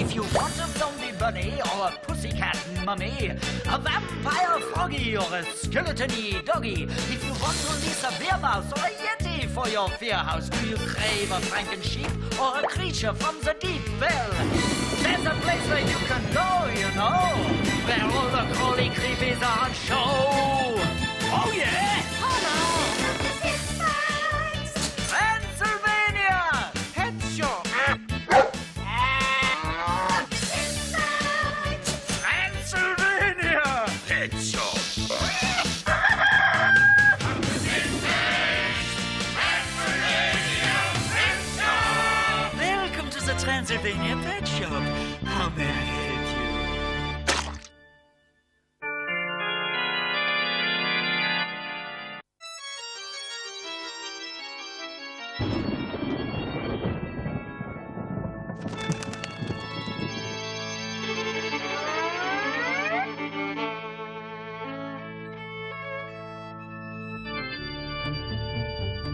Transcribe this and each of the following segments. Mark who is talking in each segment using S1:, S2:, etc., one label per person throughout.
S1: If you want a zombie bunny or a pussycat mummy, a vampire froggy or a skeleton-y doggy, if you want to lease a beer mouse or a yeti for your fear house, do you crave a franken sheep or a creature from the deep? Well, there's a place where you can go, you know, where all the crawly creepies are on show. Oh yeah! Transylvania!
S2: Head shop.
S1: Transylvania!
S2: Head shop.
S1: Welcome to the Transylvania Pet Shop. How may I help you?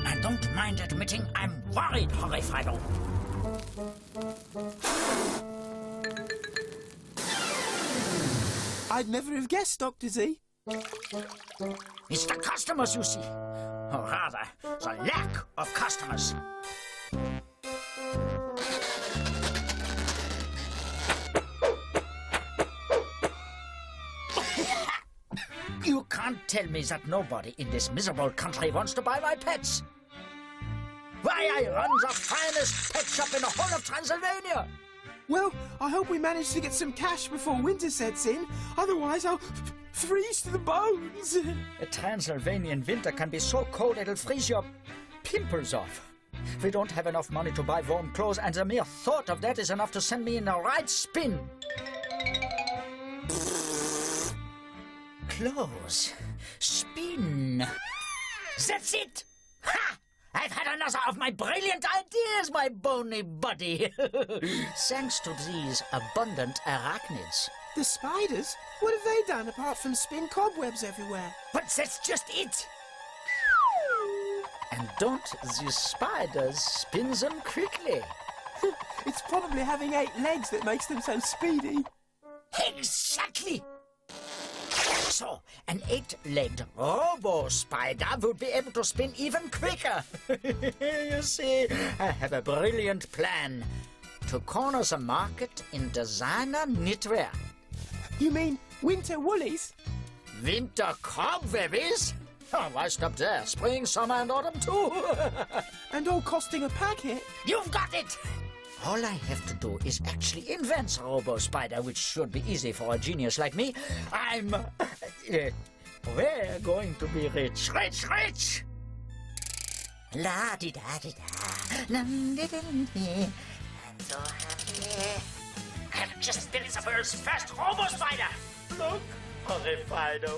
S1: And don't mind admitting I'm worried, Horrybaby.
S3: I'd never have guessed, Dr. Z.
S1: It's the customers, you see. Or rather, the lack of customers. You can't tell me that nobody in this miserable country wants to buy my pets. Why, I run the finest pet shop in the whole of Transylvania.
S3: Well, I hope we manage to get some cash before winter sets in. Otherwise, I'll freeze to the bones.
S1: A Transylvanian winter can be so cold it'll freeze your pimples off. We don't have enough money to buy warm clothes, and the mere thought of that is enough to send me in a right spin. Clothes. Spin. That's it! Ha! I've had another of my brilliant ideas, my bony buddy. Thanks to these abundant arachnids.
S3: The spiders? What have they done apart from spin cobwebs everywhere?
S1: But that's just it. And don't these spiders spin them quickly?
S3: It's probably having 8 legs that makes them so speedy.
S1: Exactly. So, an 8-legged robo-spider would be able to spin even quicker. You see, I have a brilliant plan to corner the market in designer knitwear.
S3: You mean winter woolies?
S1: Winter cobwebbies? Oh, why stop there? Spring, summer, and autumn too.
S3: And all costing a packet?
S1: You've got it! All I have to do is actually invent the robo-spider, which should be easy for a genius like me. We're going to be rich, rich, rich! La-di-da-di-da, lam-di-di-di. I'm so happy. I've just built the world's first robo-spider! Look, Horrybaby.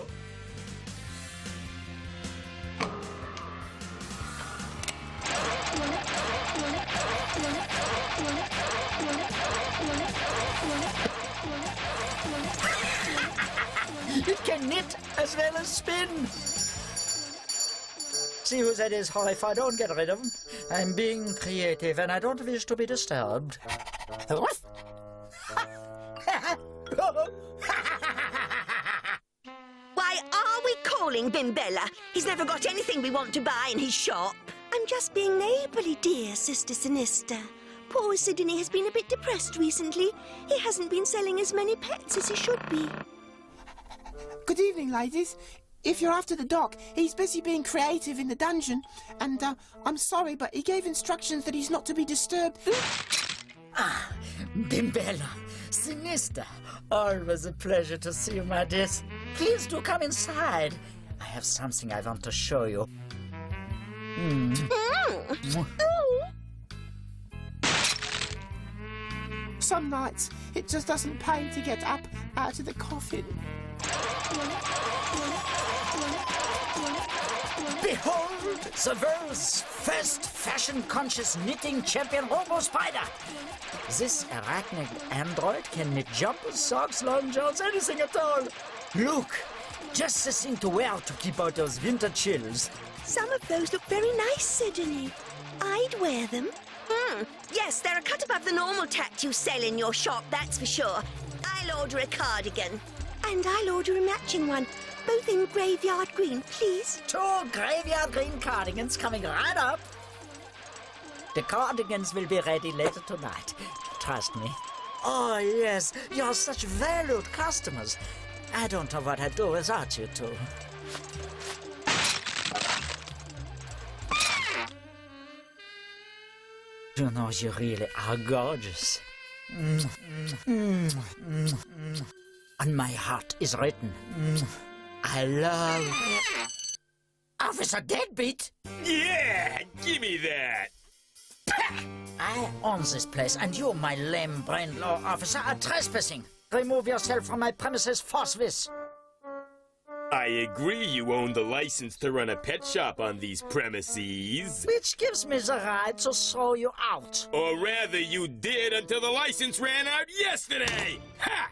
S1: It can knit as well as spin. See who that is, Horrybaby. Don't get rid of him. I'm being creative and I don't wish to be disturbed.
S4: Why are we calling Bimbella? He's never got anything we want to buy in his shop. I'm just being neighbourly, dear Sister Sinister. Poor Sydney has been a bit depressed recently. He hasn't been selling as many pets as he should be.
S3: Good evening, ladies. If you're after the doc, he's busy being creative in the dungeon. And I'm sorry, but he gave instructions that he's not to be disturbed.
S1: Ah, Bimbella, Sinister. Always a pleasure to see you, my dear. Please do come inside. I have something I want to show you.
S3: Some nights, it just doesn't pay to get up out of the coffin.
S1: Behold, the world's first fashion-conscious knitting champion robo-spider. This arachnid android can knit jumpers, socks, long johns, anything at all. Look, just the thing to wear to keep out those winter chills.
S4: Some of those look very nice, Sydney. I'd wear them. Yeah, Yes, they're a cut above the normal tat you sell in your shop, that's for sure. I'll order a cardigan. And I'll order a matching one, both in graveyard green, please.
S1: 2 graveyard green cardigans coming right up. The cardigans will be ready later tonight. Trust me. Oh, yes, you're such valued customers. I don't know what I'd do without you two. You know, you really are gorgeous. On my heart is written, I love... Officer Deadbeat?
S2: Yeah, give me that.
S1: I own this place, and you, my lame-brained law officer, are trespassing. Remove yourself from my premises forthwith.
S2: I agree you own the license to run a pet shop on these premises.
S1: Which gives me the right to throw you out.
S2: Or rather, you did until the license ran out yesterday! Ha!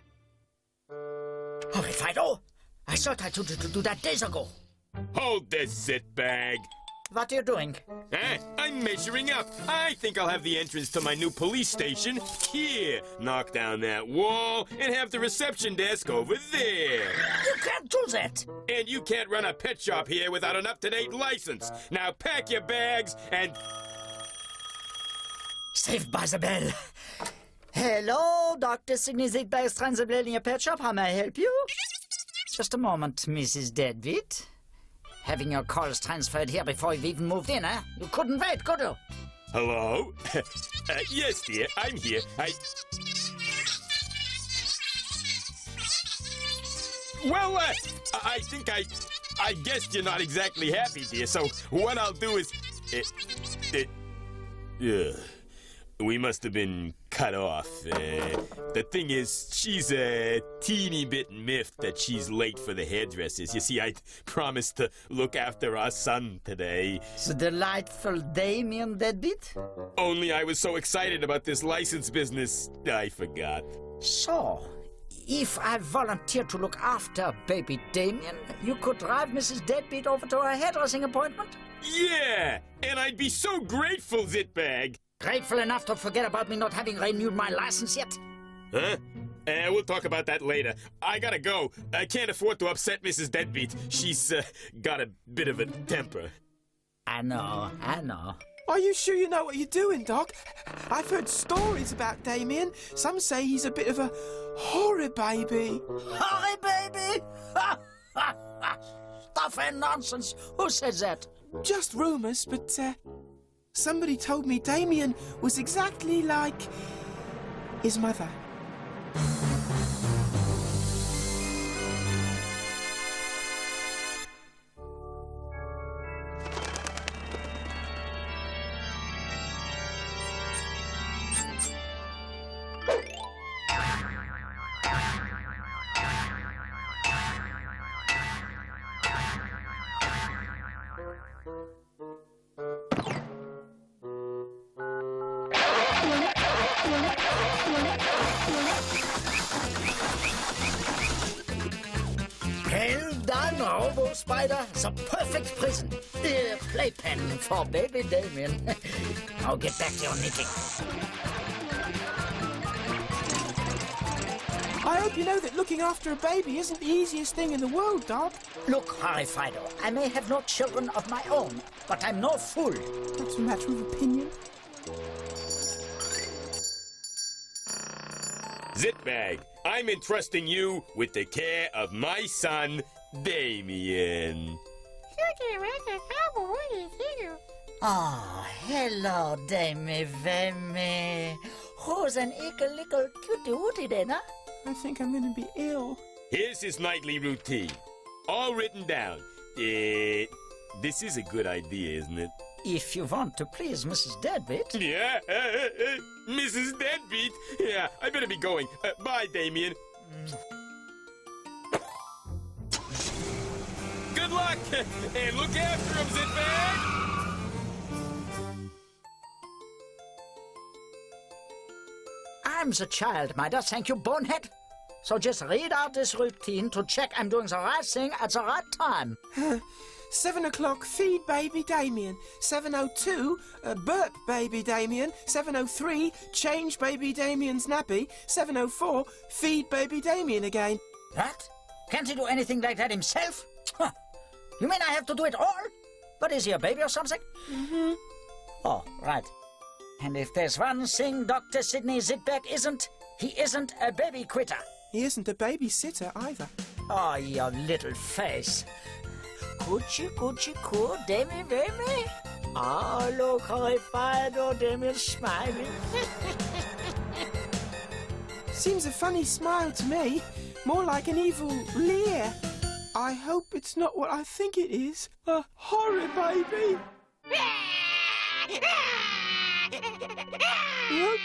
S1: Hurry, Fido! I thought I told you to do that days ago.
S2: Hold this, Zitbag.
S1: What are you doing?
S2: I'm measuring up. I think I'll have the entrance to my new police station here. Knock down that wall and have the reception desk over there.
S1: You can't do that.
S2: And you can't run a pet shop here without an up-to-date license. Now pack your bags and...
S1: Saved by the bell. Hello, Dr.Zitbag's Transylvania Pet Shop. How may I help you? Just a moment, Mrs. Deadbeat. Having your calls transferred here before you've even moved in, eh? You couldn't wait, could you?
S2: Hello? Yes, dear, I'm here. Well, I think I guessed you're not exactly happy, dear, so what I'll do is... we must have been cut off. The thing is, she's a teeny bit miffed that she's late for the hairdressers. You see, I promised to look after our son today.
S1: The delightful Damien Deadbeat?
S2: Only I was so excited about this license business, I forgot.
S1: So, if I volunteer to look after baby Damien, you could drive Mrs. Deadbeat over to her hairdressing appointment?
S2: Yeah! And I'd be so grateful, Zitbag!
S1: Grateful enough to forget about me not having renewed my license yet?
S2: Huh? We'll talk about that later. I gotta go. I can't afford to upset Mrs. Deadbeat. She's got a bit of a temper.
S1: I know.
S3: Are you sure you know what you're doing, Doc? I've heard stories about Damien. Some say he's a bit of a Horrybaby.
S1: Horrybaby? Stuff and nonsense. Who says that?
S3: Just rumours, but somebody told me Damien was exactly like his mother.
S1: Well done, Robo Spider. The perfect prison. Playpen for baby Damien. Now get back to your knitting.
S3: I hope you know that looking after a baby isn't the easiest thing in the world, Doc.
S1: Look, Harry Fido, I may have no children of my own, but I'm no fool.
S3: That's a matter of opinion.
S2: Zitbag, I'm entrusting you with the care of my son, Damien.
S1: Oh, hello, Damie Vemmy. Who's an little cutie-wootie then, huh?
S3: I think I'm going to be ill.
S2: Here's his nightly routine. All written down. This is a good idea, isn't it?
S1: If you want to please Mrs. Deadbeat.
S2: Yeah, Mrs. Deadbeat. Yeah, I better be going. Bye, Damien. Good luck, and look after him, Zitbag.
S1: I'm the child, Mida, thank you, bonehead. So just read out this routine to check I'm doing the right thing at the right time.
S3: 7 o'clock, feed baby Damien. 7:02, burp baby Damien. 7:03, change baby Damien's nappy. 7:04, feed baby Damien again.
S1: What? Can't he do anything like that himself? Huh. You mean I have to do it all? What is he, a baby or something?
S3: Mm-hmm.
S1: Oh, right. And if there's one thing Dr. Sidney Zitbag isn't, he isn't a baby quitter.
S3: He isn't a babysitter either.
S1: Oh, your little face. Coochie, coo, Damien, baby. Oh, look horrified, oh, Damien's smiling.
S3: Seems a funny smile to me. More like an evil leer. I hope it's not what I think it is. A Horrybaby. Nope.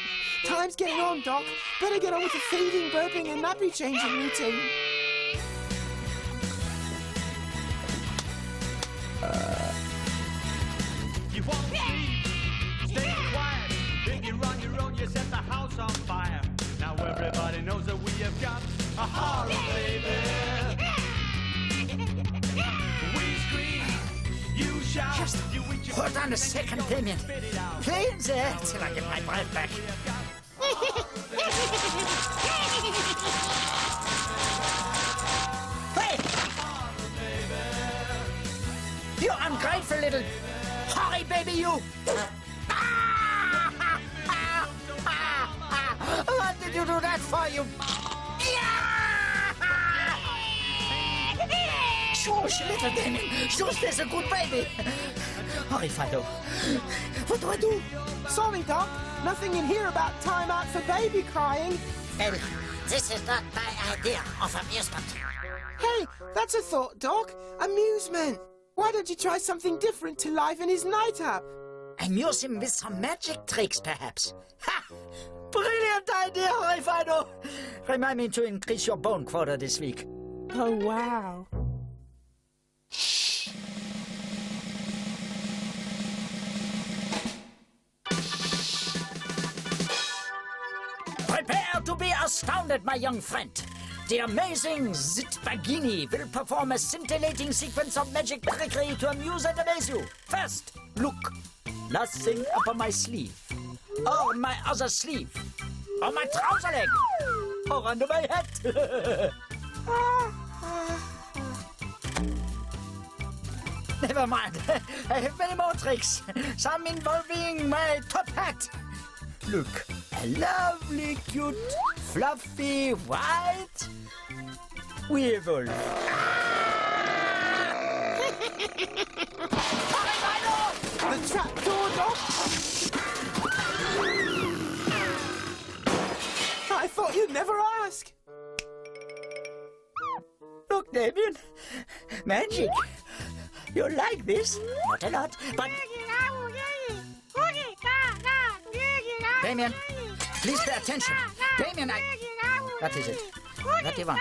S3: Time's getting on, Doc. Better get on with the feeding, burping and nappy changing routine.
S5: You won't sleep, stay quiet. If you run your own, you set the house on fire. Now everybody knows that we have got a Horrybaby. We scream, you shout,
S1: Just
S5: you eat your
S1: hold on a second, Damien. Play in there till I get my breath back. Hey! You ungrateful little Horrybaby, you! What did you do that for, you? Shush, little Damien. Shush, there's a good baby. Horrifido. What do I do?
S3: Sorry, Doc. Nothing in here about time out for baby crying.
S6: Well, this is not my idea of amusement.
S3: Hey, that's a thought, Doc. Amusement. Why don't you try something different to liven his night up?
S1: Amuse him with some magic tricks, perhaps. Ha! Brilliant idea, Horrifido. Remind me to increase your bone quota this week.
S3: Oh, wow.
S1: Prepare to be astounded, my young friend. The amazing Zitbagini will perform a scintillating sequence of magic trickery to amuse and amaze you. First, look. Nothing up on my sleeve. Or my other sleeve. Or my trouser leg. Or under my hat. Never mind. I have many more tricks. Some involving my top hat. Look. A lovely, cute, fluffy, white werewolf.
S3: The trapdoor, Doc? I thought you'd never ask.
S1: Look, Damien. Magic. You like this? Not a lot, but... Damien, please pay attention. Damien, What is it? What do you want?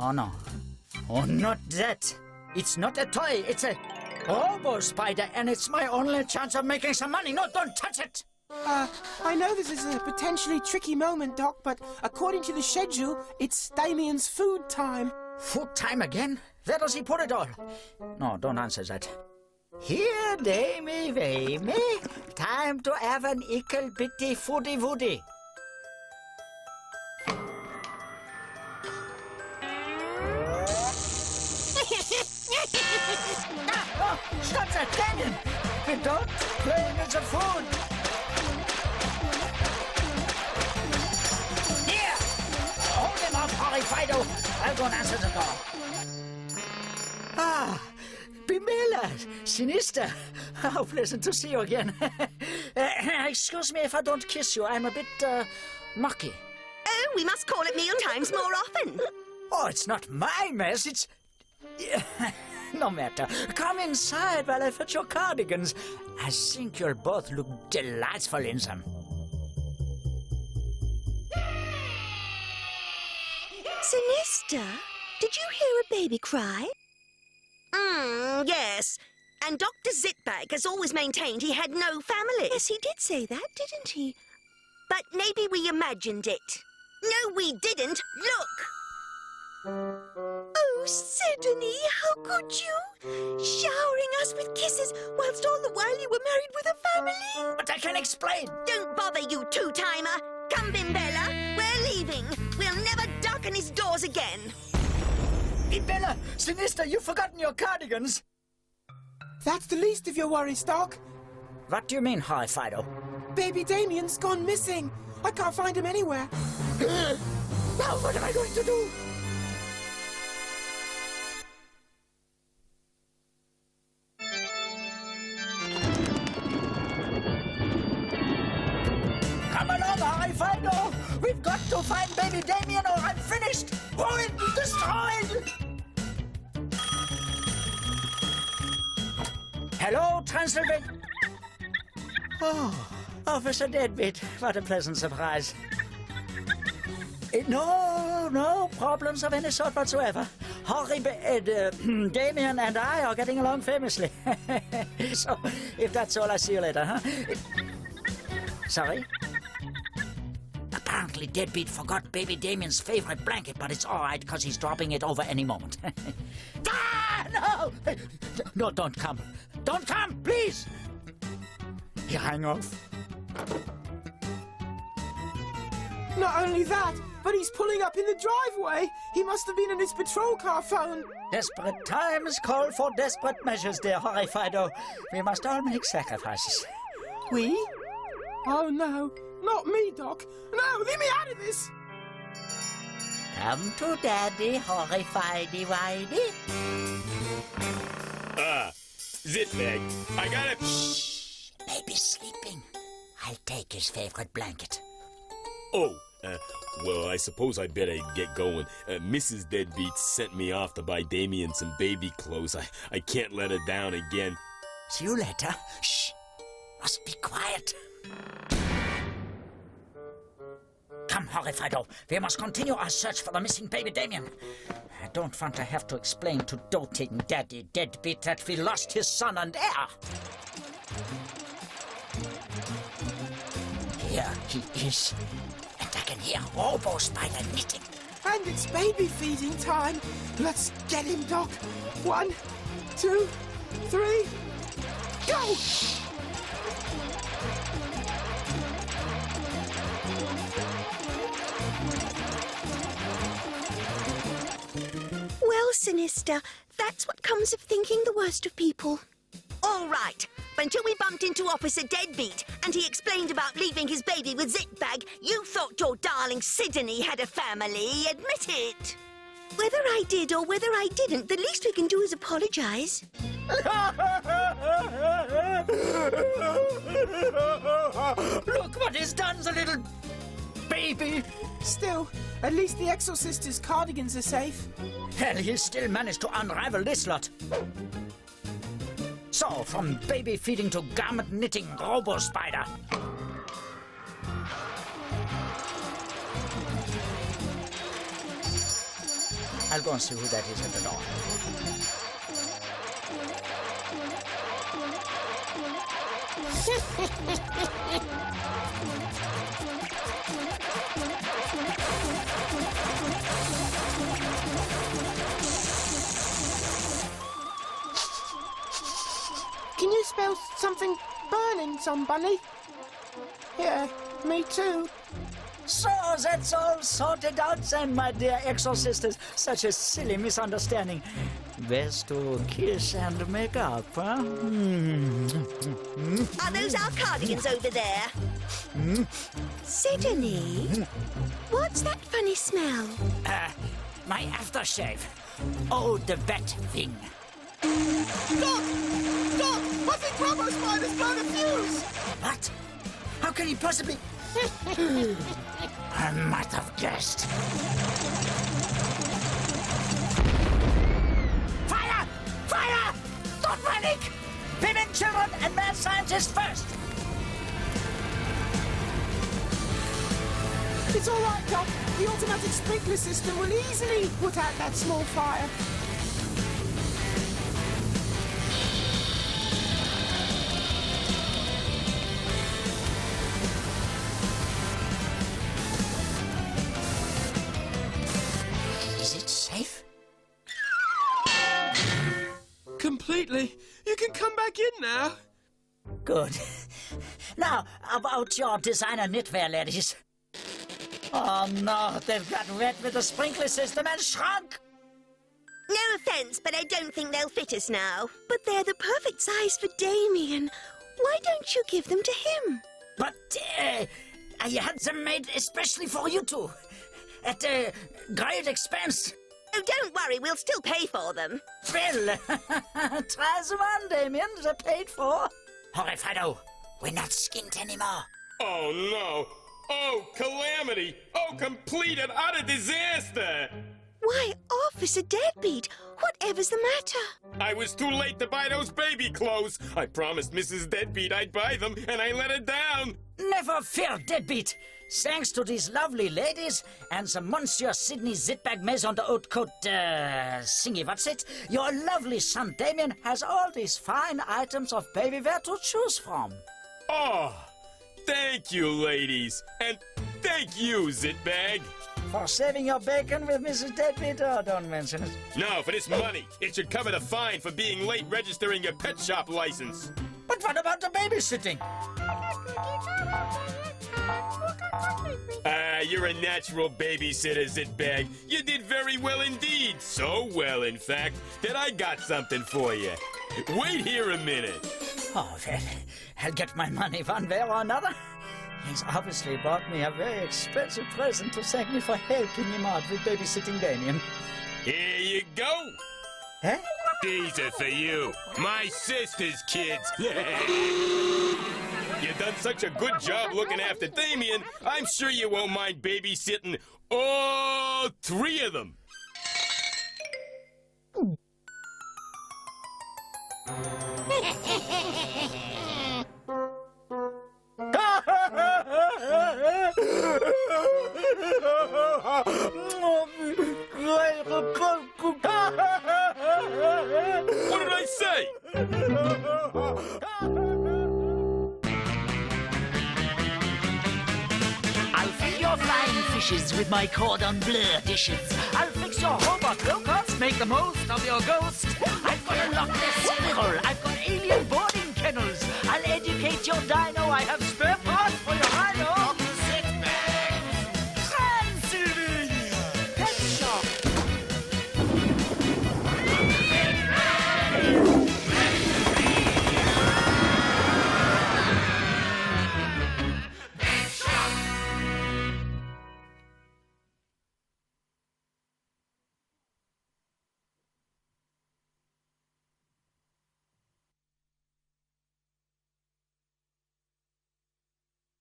S1: Oh, no. Oh, not that. It's not a toy. It's a robo-spider, and it's my only chance of making some money. No, don't touch it.
S3: I know this is a potentially tricky moment, Doc, but according to the schedule, it's Damien's food time.
S1: Food time again? Where does he put it all? No, don't answer that. Here, Damie, Vamy. Time to have an ickle bitty foodie woody. Stop that, Damien! We don't play with the food! Here! Hold him up, Horrifido! I'll go and answer the door. Ah, Bimela, Sinister. How pleasant to see you again. Excuse me if I don't kiss you. I'm a bit, mucky.
S4: Oh, we must call at mealtimes more often.
S1: Oh, it's not my mess, it's... No matter. Come inside while I fetch your cardigans. I think you'll both look delightful in them.
S4: Sinister, did you hear a baby cry? Yes. And Dr. Zitbag has always maintained he had no family. Yes, he did say that, didn't he? But maybe we imagined it. No, we didn't. Look! Oh, Sydney, how could you? Showering us with kisses whilst all the while you were married with a family?
S1: But I can explain.
S4: Don't bother, you two-timer. Come, Bimbella, we're leaving. We'll never darken his doors again.
S1: Bella, Sinister, you've forgotten your cardigans.
S3: That's the least of your worries, Doc.
S1: What do you mean, Hi, Fido?
S3: Baby Damien's gone missing. I can't find him anywhere.
S1: Now what am I going to do? Come along, Hi, Fido. We've got to find baby Damien or I'm finished. Ruined, destroyed. Hello, Transylvania. Oh, Officer Deadbeat. What a pleasant surprise. No problems of any sort whatsoever. Horrybaby, Damien and I are getting along famously. So, if that's all, I'll see you later, huh? Sorry? Apparently, Deadbeat forgot baby Damien's favorite blanket, but it's all right because he's dropping it over any moment. No! No, don't come. Don't come, please! He rang off.
S3: Not only that, but he's pulling up in the driveway. He must have been in his patrol car phone.
S1: Desperate times call for desperate measures, dear Horry Fido. We must all make sacrifices.
S3: We? Oh, no. Not me, Doc. No, leave me out of this.
S1: Come to Daddy, Horry Fidey Widey.
S2: Zitbag, I gotta...
S1: Baby's sleeping. I'll take his favorite blanket.
S2: Oh, well, I suppose I better get going. Mrs. Deadbeat sent me off to buy Damien some baby clothes. I can't let her down again.
S1: See you later. Shh. Must be quiet. Come, Horry Fido. We must continue our search for the missing baby Damien. I don't want to have to explain to doting Daddy Deadbeat that we lost his son and heir. Here he is. And I can hear Robo Spider knitting.
S3: And it's baby feeding time. Let's get him, Doc. 1, 2, 3, go!
S4: Well, Sinister, that's what comes of thinking the worst of people. All right, but until we bumped into Officer Deadbeat and he explained about leaving his baby with Zitbag, you thought your darling Sydney had a family. Admit it. Whether I did or whether I didn't, the least we can do is apologize.
S1: Look what he's done, the little baby.
S3: Still, at least the Exorcister's cardigans are safe.
S1: Hell, he still managed to unravel this lot. So, from baby feeding to garment knitting, Robo Spider. I'll go and see who that is at the door.
S3: Can you spell something burning, some bunny? Yeah, me too.
S1: So, that's all sorted out then, my dear exorcisters. Such a silly misunderstanding. Best to kiss and make up, huh?
S4: Are those our cardigans over there? Sydney? What's that funny smell?
S1: My aftershave. Oh, the wet thing.
S3: Doc! Doc! I think Robo Spider's blown a fuse!
S1: What? How can he possibly... I might have guessed. Fire! Fire! Don't panic! Women, children, and mad scientists first!
S3: It's all right, Doc. The automatic sprinkler system will easily put out that small fire. completely. You can come back in now.
S1: Good. Now, about your designer knitwear, ladies. Oh, no, they've got wet with the sprinkler system and shrunk.
S4: No offence, but I don't think they'll fit us now. But they're the perfect size for Damien. Why don't you give them to him?
S1: But I had them made especially for you two. At great expense.
S4: Oh, don't worry, we'll still pay for them.
S1: Well, try them on, Damien. They're paid for.
S6: Horrifido, we're not skint anymore.
S2: Oh, no. Oh, calamity. Oh, complete and utter disaster.
S4: Why, Officer Deadbeat, whatever's the matter?
S2: I was too late to buy those baby clothes. I promised Mrs. Deadbeat I'd buy them, and I let her down.
S1: Never fear, Deadbeat. Thanks to these lovely ladies and the Monsieur Sidney Zitbag Maison de Haute Cote thingy, what's it? Your lovely son Damien has all these fine items of baby wear to choose from.
S2: Oh, thank you, ladies. And thank you, Zitbag.
S1: For saving your bacon with Mrs. Deadbeat? Oh, don't mention it.
S2: No, for this money. It should cover the fine for being late registering your pet shop license.
S1: But what about the babysitting?
S2: You're a natural babysitter, Zitbag. You did very well indeed. So well, in fact, that I got something for you. Wait here a minute.
S1: Oh, well, I'll get my money one way or another. He's obviously bought me a very expensive present to thank me for helping him out with babysitting Damien.
S2: Here you go.
S1: Eh?
S2: These are for you, my sister's kids. You've done such a good job looking after Damien, I'm sure you won't mind babysitting all three of them. What did I say?
S1: I'll fill your flying fishes with my cordon bleu dishes. I'll fix your robot go-karts, make the most of your ghost. I've got a Loch Ness squirrel, I've got alien boarding kennels. I'll educate your dino, I have sperm